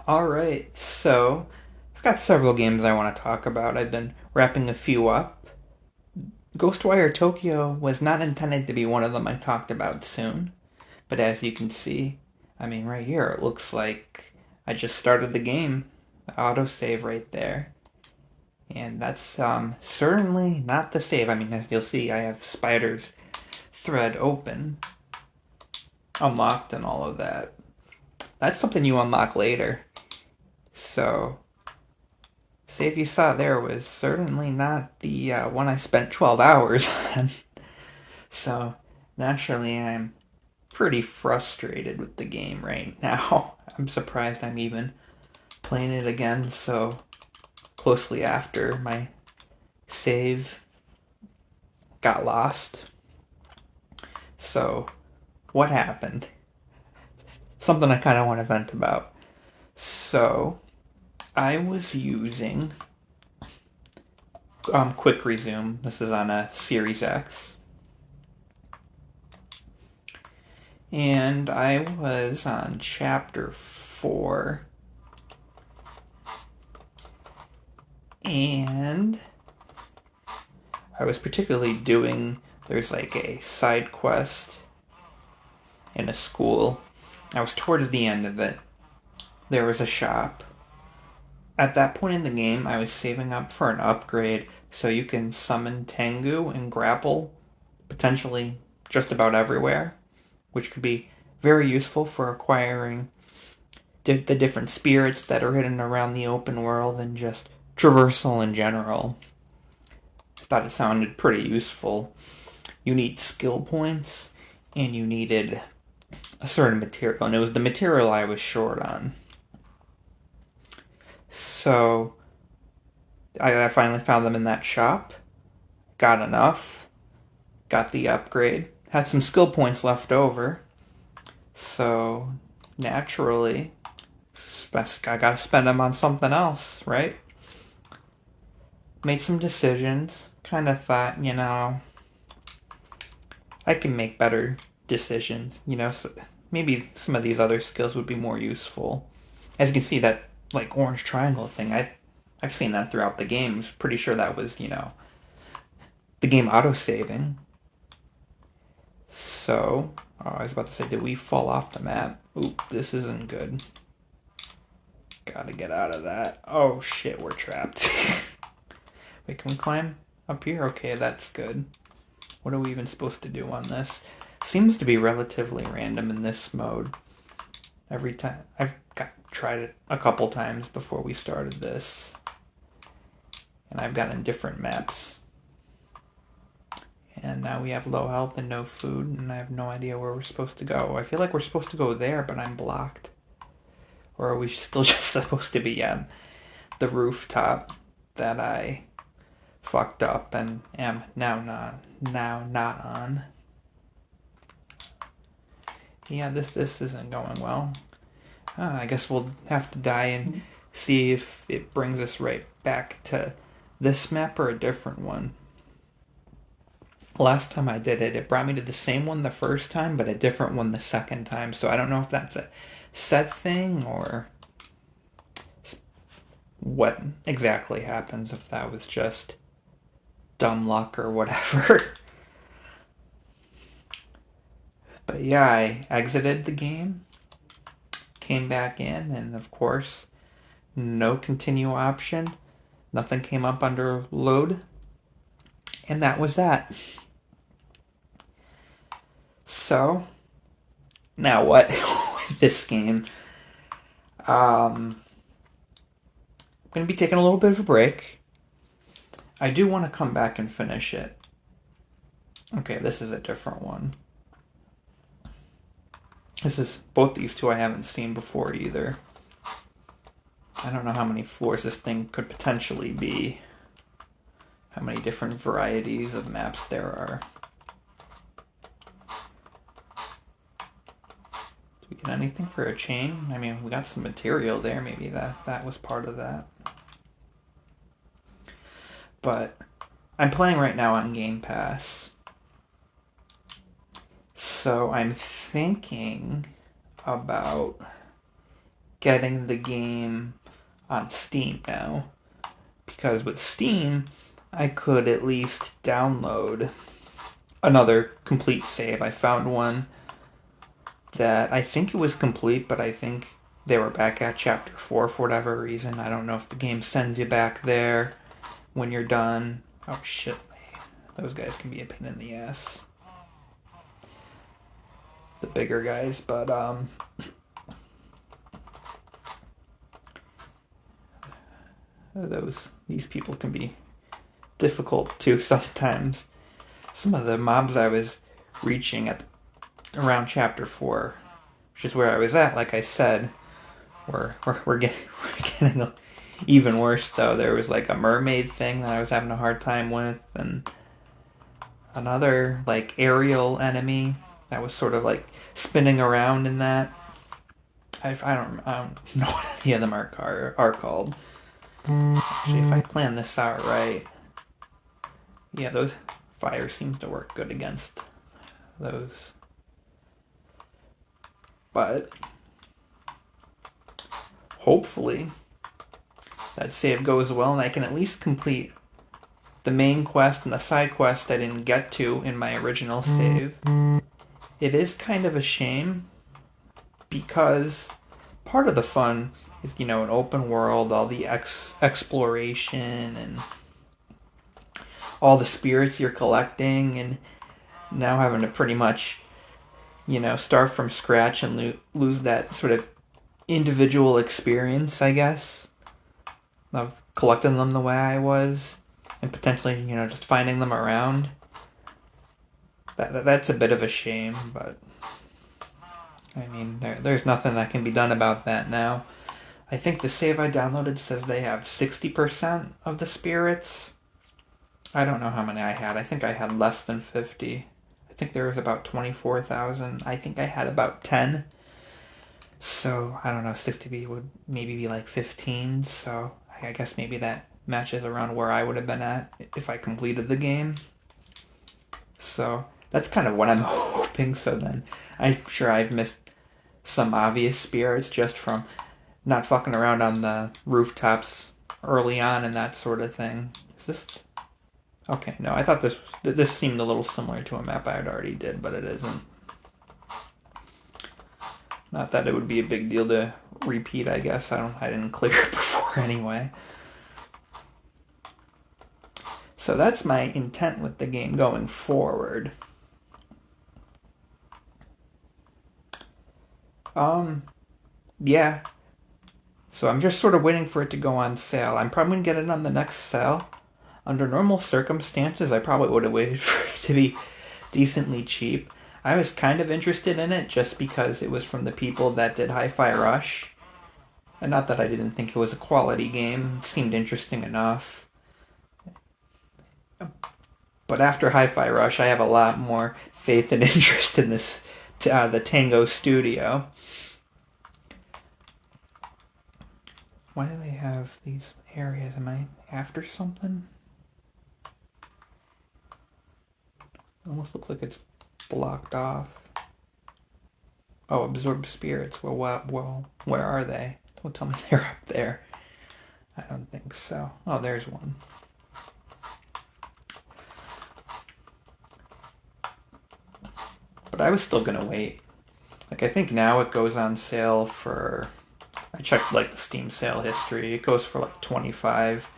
Alright, so I've got several games I want to talk about. I've been wrapping a few up. Ghostwire Tokyo was not intended to be one of them I talked about soon, but as you can see, right here, it looks like I just started the game. The autosave right there. And that's certainly not the save. As you'll see, I have Spider's thread open, unlocked, and all of that. That's something you unlock later. So save you saw there was certainly not the one I spent 12 hours on. So naturally, I'm pretty frustrated with the game right now. I'm surprised I'm even playing it again so closely after my save got lost. So, what happened? Something I kind of want to vent about. So, I was using Quick Resume. This is on a Series X. And I was on chapter 4. And I was particularly doing, there's like a side quest in a school. I was towards the end of it. There was a shop. At that point in the game, I was saving up for an upgrade so you can summon Tengu and grapple potentially just about everywhere, which could be very useful for acquiring the different spirits that are hidden around the open world and just traversal in general. I thought it sounded pretty useful. You need skill points, and you needed a certain material, and it was the material I was short on. So I finally found them in that shop, got enough, got the upgrade, had some skill points left over, so naturally, I gotta spend them on something else, right? Made some decisions, kind of thought, I can make better decisions, so maybe some of these other skills would be more useful. As you can see, that like orange triangle thing, I've seen that throughout the games. Pretty sure that was, the game auto-saving. So, I was about to say, did we fall off the map? Oop, this isn't good. Gotta get out of that. Oh shit, we're trapped. Wait, can we climb up here? Okay, that's good. What are we even supposed to do on this? Seems to be relatively random in this mode. Every time tried it a couple times before we started this, and I've gotten different maps. And now we have low health and no food, and I have no idea where we're supposed to go. I feel like we're supposed to go there, but I'm blocked. Or are we still just supposed to be on the rooftop that I fucked up and am now not on? Yeah, this isn't going well. I guess we'll have to die and see if it brings us right back to this map or a different one. Last time I did it, it brought me to the same one the first time, but a different one the second time. So I don't know if that's a set thing or what exactly happens, if that was just dumb luck or whatever. But yeah, I exited the game, came back in, and of course, no continue option. Nothing came up under load. And that was that. So, now what with this game? I'm going to be taking a little bit of a break. I do want to come back and finish it. Okay, this is a different one. Both these two I haven't seen before either. I don't know how many floors this thing could potentially be. How many different varieties of maps there are. Do we get anything for a chain? We got some material there. Maybe that was part of that. But I'm playing right now on Game Pass. So I'm thinking about getting the game on Steam now. Because with Steam, I could at least download another complete save. I found one that I think it was complete, but I think they were back at chapter 4 for whatever reason. I don't know if the game sends you back there when you're done. Oh shit, those guys can be a pain in the ass. The bigger guys, but these people can be difficult too sometimes. Some of the mobs I was reaching at around chapter 4, which is where I was at, like I said, we're getting even worse though. There was like a mermaid thing that I was having a hard time with, and another like aerial enemy that was sort of like spinning around in that. I don't know what any of them are called. Actually, if I plan this out right, yeah, those fire seems to work good against those. But hopefully that save goes well and I can at least complete the main quest and the side quest I didn't get to in my original save. It is kind of a shame because part of the fun is, an open world, all the exploration and all the spirits you're collecting, and now having to pretty much, start from scratch and lose that sort of individual experience, I guess, of collecting them the way I was, and potentially, just finding them around. That's a bit of a shame, but I mean, there's nothing that can be done about that now. I think the save I downloaded says they have 60% of the spirits. I don't know how many I had. I think I had less than 50. I think there was about 24,000. I think I had about 10. So, I don't know, 60 would maybe be like 15. So, I guess maybe that matches around where I would have been at if I completed the game. So, that's kind of what I'm hoping. So then, I'm sure I've missed some obvious spirits just from not fucking around on the rooftops early on and that sort of thing. Is this... Okay, no, I thought this seemed a little similar to a map I had already did, but it isn't. Not that it would be a big deal to repeat, I guess. I didn't clear it before anyway. So that's my intent with the game going forward. Yeah. So I'm just sort of waiting for it to go on sale. I'm probably going to get it on the next sale. Under normal circumstances, I probably would have waited for it to be decently cheap. I was kind of interested in it just because it was from the people that did Hi-Fi Rush. And not that I didn't think it was a quality game. It seemed interesting enough. But after Hi-Fi Rush, I have a lot more faith and interest in the Tango Studio. Why do they have these areas? Am I after something? It almost looks like it's blocked off. Oh, absorb spirits. Well, where are they? Don't tell me they're up there. I don't think so. Oh, there's one. But I was still gonna wait. Like, I think now it goes on sale for... I checked, like, the Steam sale history. It goes for, like, 25.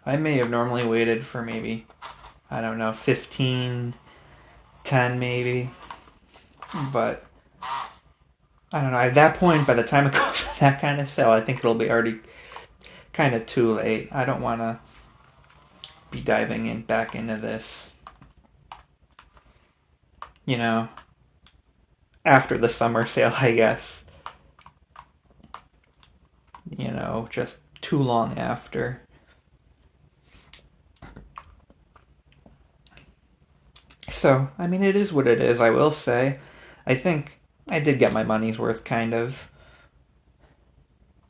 I may have normally waited for maybe, I don't know, 15, 10 maybe. But I don't know. At that point, by the time it goes on that kind of sale, I think it'll be already kind of too late. I don't want to be diving back into this, after the summer sale, I guess. Just too long after. So, I mean, it is what it is, I will say. I think I did get my money's worth, kind of.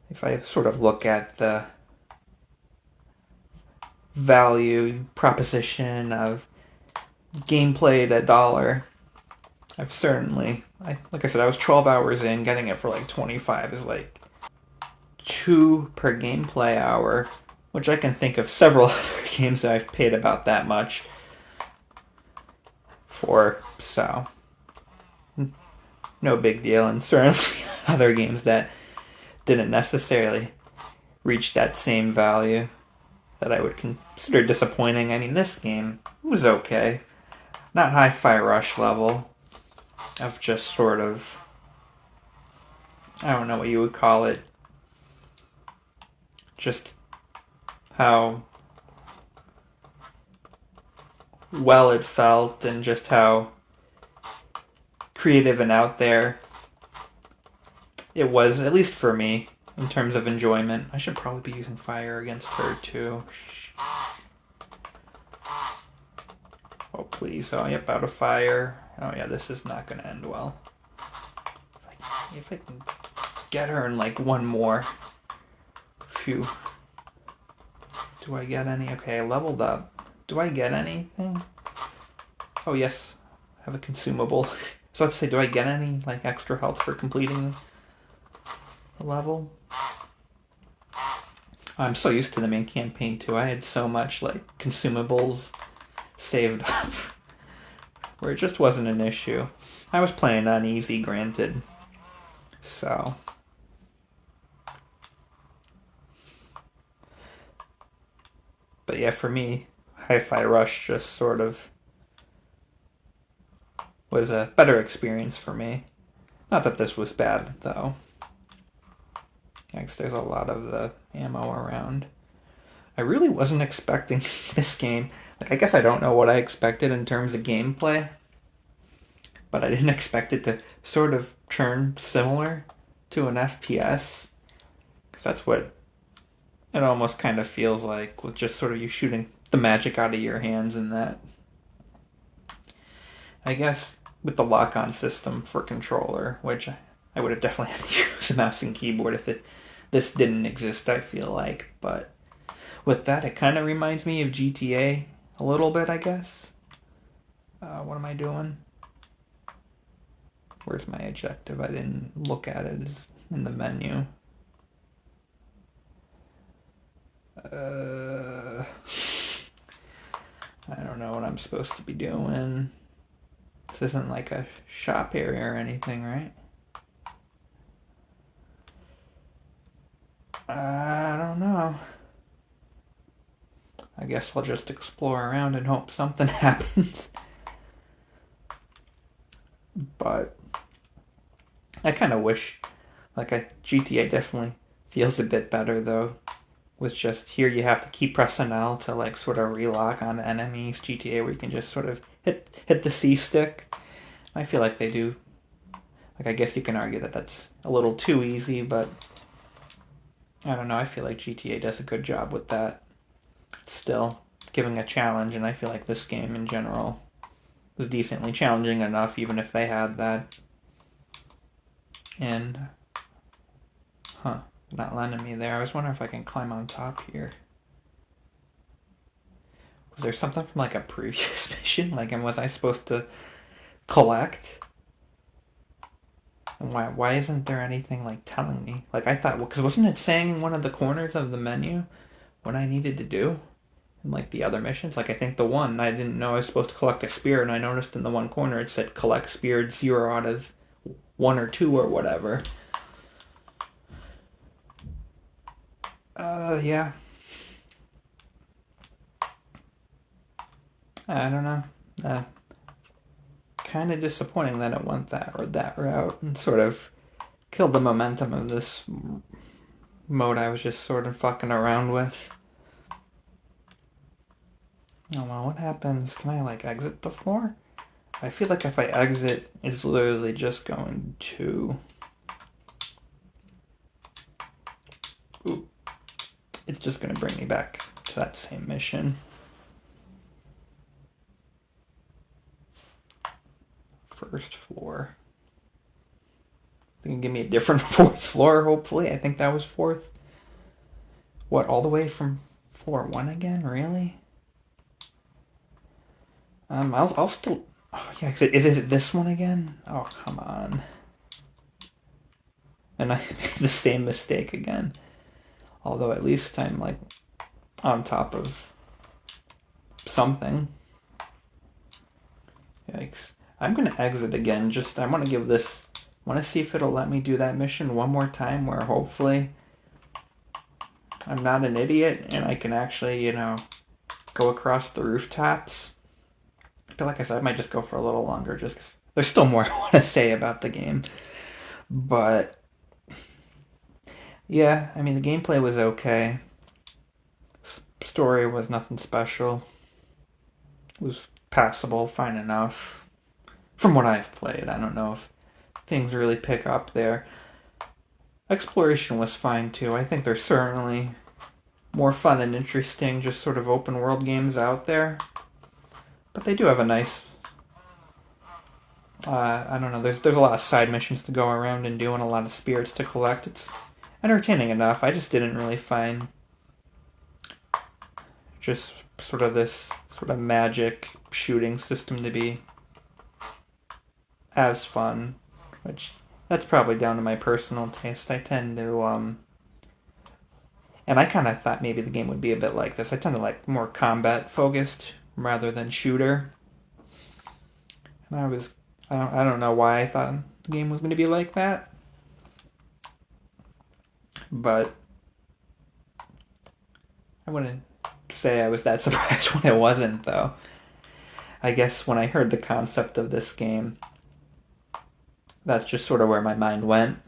If I sort of look at the value proposition of gameplay at $1, I've certainly... like I said, I was 12 hours in, getting it for like 25 is like... 2 per gameplay hour, which I can think of several other games that I've paid about that much for, so no big deal. And certainly other games that didn't necessarily reach that same value that I would consider disappointing. I mean, this game was okay. Not Hi-Fi Rush level of just sort of, I don't know what you would call it, just how well it felt and just how creative and out there it was, at least for me, in terms of enjoyment. I should probably be using fire against her too. Oh, please. Oh, yep, out of fire. Oh, yeah, this is not going to end well. If I can get her in, like, one more. Phew. Do I get any? Okay, I leveled up. Do I get anything? Oh, yes. I have a consumable. So let's say, do I get any, like, extra health for completing the level? I'm so used to the main campaign, too. I had so much, like, consumables saved up where it just wasn't an issue. I was playing on easy, granted. So. But yeah, for me, Hi-Fi Rush just sort of was a better experience for me. Not that this was bad, though. Next, there's a lot of the ammo around. I really wasn't expecting this game. Like, I guess I don't know what I expected in terms of gameplay, but I didn't expect it to sort of turn similar to an FPS. Because that's what it almost kind of feels like, with just sort of you shooting the magic out of your hands in that. I guess with the lock-on system for controller, which I would have definitely had to use a mouse and keyboard if this didn't exist, I feel like. But with that, it kind of reminds me of GTA a little bit, I guess. What am I doing? Where's my objective? I didn't look at it. It's in the menu. I don't know what I'm supposed to be doing. This isn't like a shop area or anything, right? I don't know. I guess I'll just explore around and hope something happens. But I kind of wish, like, a GTA definitely feels a bit better, though. With just here, you have to keep pressing L to, like, sort of relock on the enemies. GTA, where you can just sort of hit the C stick. I feel like they do. Like, I guess you can argue that that's a little too easy, but I don't know. I feel like GTA does a good job with that. Still giving a challenge, and I feel like this game in general was decently challenging enough, even if they had that. And, not landing me there. I was wondering if I can climb on top here. Was there something from, like, a previous mission? Like, and was I supposed to collect? And why isn't there anything, like, telling me? Like, I thought, well, because wasn't it saying in one of the corners of the menu what I needed to do? In, like, the other missions? Like, I think the one, I didn't know I was supposed to collect a spear, and I noticed in the one corner it said collect spear 0 out of 1 or 2 or whatever. Yeah. I don't know. Kind of disappointing that it went that route and sort of killed the momentum of this mode I was just sort of fucking around with. Oh well, what happens? Can I, like, exit the floor? I feel like if I exit, it's literally just going to... Ooh. It's just going to bring me back to that same mission. First floor. They can give me a different fourth floor, hopefully. I think that was fourth. What, all the way from floor 1 again? Really? I'll still... Oh, yeah, is it this one again? Oh, come on. And I made the same mistake again. Although at least I'm like on top of something. Yikes. I'm gonna exit again. Just I want to give this. Want to see if it'll let me do that mission one more time, where hopefully I'm not an idiot and I can actually, go across the rooftops. But like I said, I might just go for a little longer, just 'cause there's still more I want to say about the game. But yeah, I mean the gameplay was okay. Story was nothing special. It was passable, fine enough. From what I've played, I don't know if things really pick up there. Exploration was fine too. I think there's certainly more fun and interesting, just sort of open world games out there. But they do have a nice. I don't know. There's a lot of side missions to go around and do, and a lot of spirits to collect. It's entertaining enough. I just didn't really find just sort of this sort of magic shooting system to be as fun, which that's probably down to my personal taste. I tend to and I kind of thought maybe the game would be a bit like this. I tend to like more combat focused rather than shooter. And I don't know why I thought the game was going to be like that, but I wouldn't say I was that surprised when it wasn't, though. I guess when I heard the concept of this game, that's just sort of where my mind went.